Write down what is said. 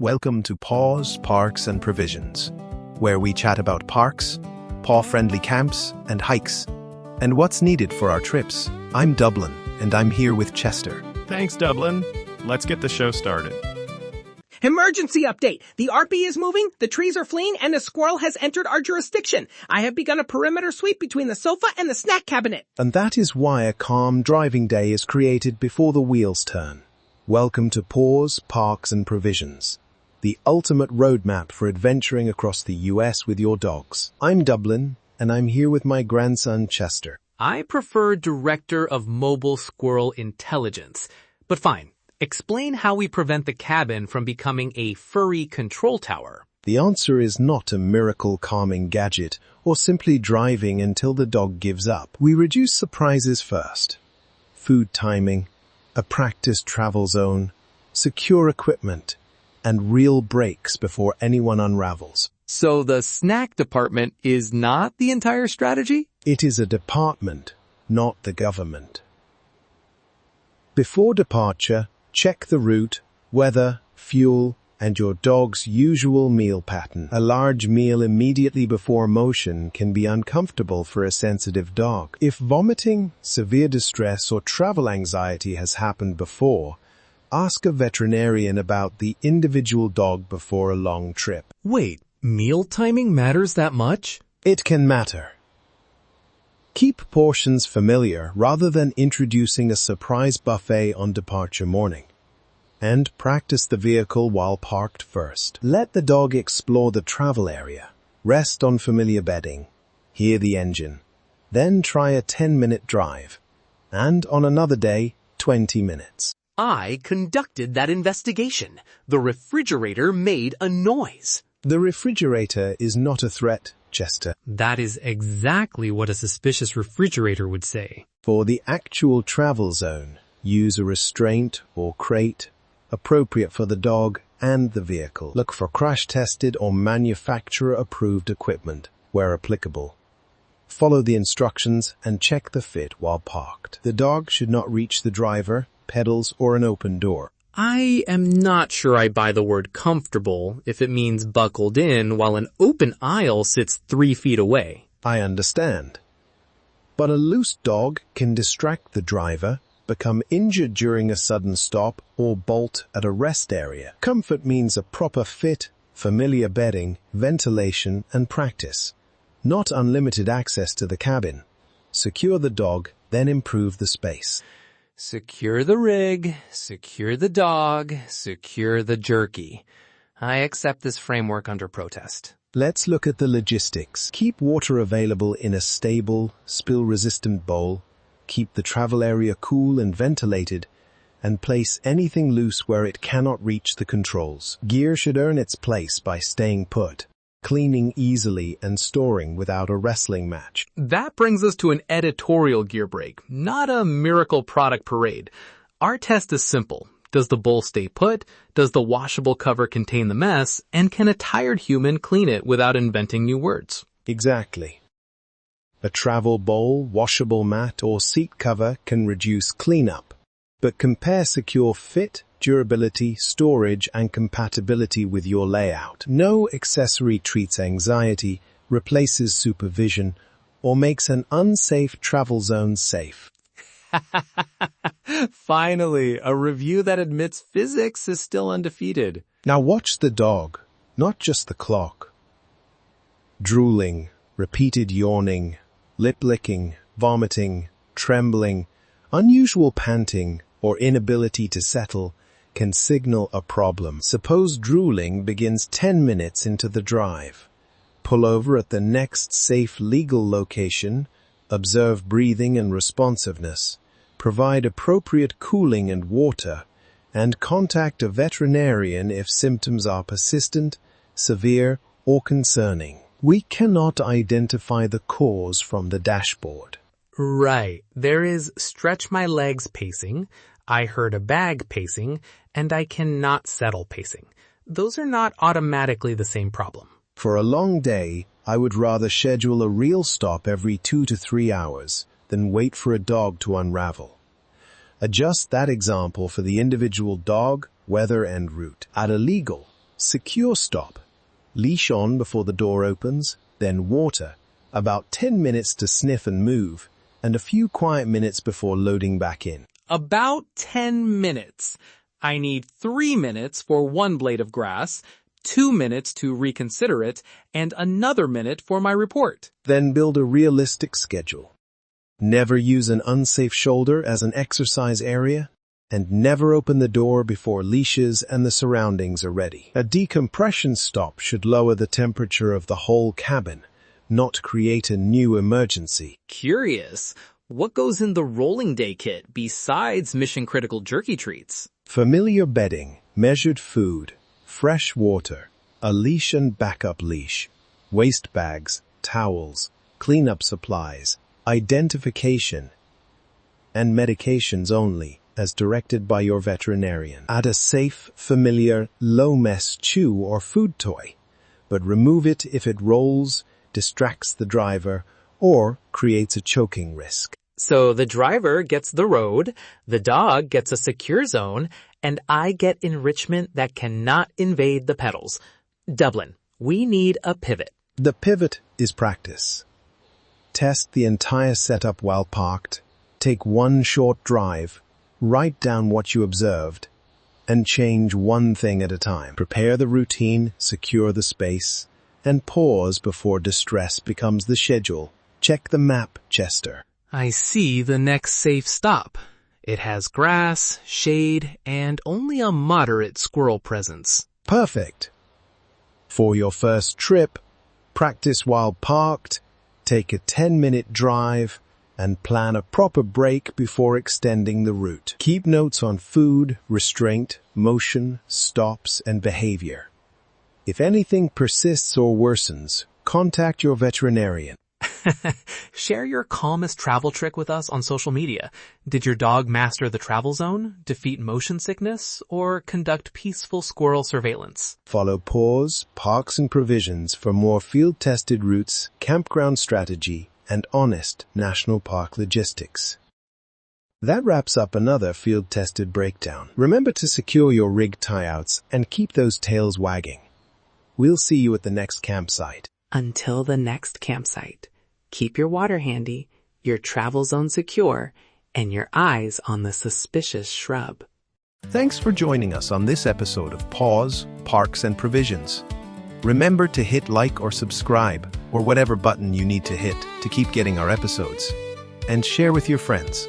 Welcome to Paws, Parks and Provisions, where we chat about parks, paw-friendly camps and hikes, and what's needed for our trips. I'm Dublin, and I'm here with Chester. Thanks, Dublin. Let's get the show started. Emergency update! The RP is moving, the trees are fleeing, and a squirrel has entered our jurisdiction. I have begun a perimeter sweep between the sofa and the snack cabinet. And that is why a calm driving day is created before the wheels turn. Welcome to Paws, Parks and Provisions, the ultimate roadmap for adventuring across the US with your dogs. I'm Dublin, and I'm here with my grandson Chester. I prefer Director of Mobile Squirrel Intelligence, but fine. Explain how we prevent the cabin from becoming a furry control tower. The answer is not a miracle calming gadget or simply driving until the dog gives up. We reduce surprises first. Food timing, a practice travel zone, secure equipment, and real breaks before anyone unravels. So the snack department is not the entire strategy? It is a department, not the government. Before departure, check the route, weather, fuel, and your dog's usual meal pattern. A large meal immediately before motion can be uncomfortable for a sensitive dog. If vomiting, severe distress, or travel anxiety has happened before, ask a veterinarian about the individual dog before a long trip. Wait, meal timing matters that much? It can matter. Keep portions familiar rather than introducing a surprise buffet on departure morning. And practice the vehicle while parked first. Let the dog explore the travel area, rest on familiar bedding, hear the engine, then try a 10-minute drive, and on another day, 20 minutes. I conducted that investigation. The refrigerator made a noise. The refrigerator is not a threat, Chester. That is exactly what a suspicious refrigerator would say. For the actual travel zone, use a restraint or crate appropriate for the dog and the vehicle. Look for crash-tested or manufacturer-approved equipment where applicable. Follow the instructions and check the fit while parked. The dog should not reach the driver, pedals, or an open door. I am not sure I buy the word comfortable if it means buckled in while an open aisle sits 3 feet away. I understand. But a loose dog can distract the driver, become injured during a sudden stop, or bolt at a rest area. Comfort means a proper fit, familiar bedding, ventilation, and practice, not unlimited access to the cabin. Secure the dog, then improve the space. Secure the rig, secure the dog, secure the jerky. I accept this framework under protest. Let's look at the logistics. Keep water available in a stable, spill-resistant bowl. Keep the travel area cool and ventilated, and place anything loose where it cannot reach the controls. Gear should earn its place by staying put, cleaning easily and storing without a wrestling match. That brings us to an editorial gear break, not a miracle product parade. Our test is simple. Does the bowl stay put? Does the washable cover contain the mess? And can a tired human clean it without inventing new words? Exactly. A travel bowl, washable mat, or seat cover can reduce cleanup, but compare secure fit, durability, storage, and compatibility with your layout. No accessory treats anxiety, replaces supervision, or makes an unsafe travel zone safe. Finally, a review that admits physics is still undefeated. Now watch the dog, not just the clock. Drooling, repeated yawning, lip-licking, vomiting, trembling, unusual panting, or inability to settle can signal a problem. Suppose drooling begins 10 minutes into the drive. Pull over at the next safe legal location, observe breathing and responsiveness, provide appropriate cooling and water, and contact a veterinarian if symptoms are persistent, severe, or concerning. We cannot identify the cause from the dashboard. Right. There is stretch my legs pacing, I heard a bag pacing, and I cannot settle pacing. Those are not automatically the same problem. For a long day, I would rather schedule a real stop every 2 to 3 hours than wait for a dog to unravel. Adjust that example for the individual dog, weather, and route. At a legal, Secure stop. Leash on before the door opens, then water. About 10 minutes to sniff and move, and a few quiet minutes before loading back in. About 10 minutes. I need 3 minutes for one blade of grass, 2 minutes to reconsider it, and another minute for my report. Then build a realistic schedule. Never use an unsafe shoulder as an exercise area, and never open the door before leashes and the surroundings are ready. A decompression stop should lower the temperature of the whole cabin, not create a new emergency. Curious. What goes in the rolling day kit besides mission-critical jerky treats? Familiar bedding, measured food, fresh water, a leash and backup leash, waste bags, towels, cleanup supplies, identification, and medications only, as directed by your veterinarian. Add a safe, familiar, low-mess chew or food toy, but remove it if it rolls, distracts the driver, or creates a choking risk. So the driver gets the road, the dog gets a secure zone, and I get enrichment that cannot invade the pedals. Dublin, we need a pivot. The pivot is practice. Test the entire setup while parked, take one short drive, write down what you observed, and change one thing at a time. Prepare the routine, secure the space, and pause before distress becomes the schedule. Check the map, Chester. I see the next safe stop. It has grass, shade, and only a moderate squirrel presence. Perfect. For your first trip, practice while parked, take a 10-minute drive, and plan a proper break before extending the route. Keep notes on food, restraint, motion, stops, and behavior. If anything persists or worsens, contact your veterinarian. Share your calmest travel trick with us on social media. Did your dog master the travel zone, defeat motion sickness, or conduct peaceful squirrel surveillance? Follow Paws, Parks and Provisions for more field-tested routes, campground strategy, and honest national park logistics. That wraps up another field-tested breakdown. Remember to secure your rig tie-outs and keep those tails wagging. We'll see you at the next campsite. Until the next campsite, keep your water handy, your travel zone secure, and your eyes on the suspicious shrub. Thanks for joining us on this episode of Paws, Parks and Provisions. Remember to hit like or subscribe, or whatever button you need to hit to keep getting our episodes. And share with your friends.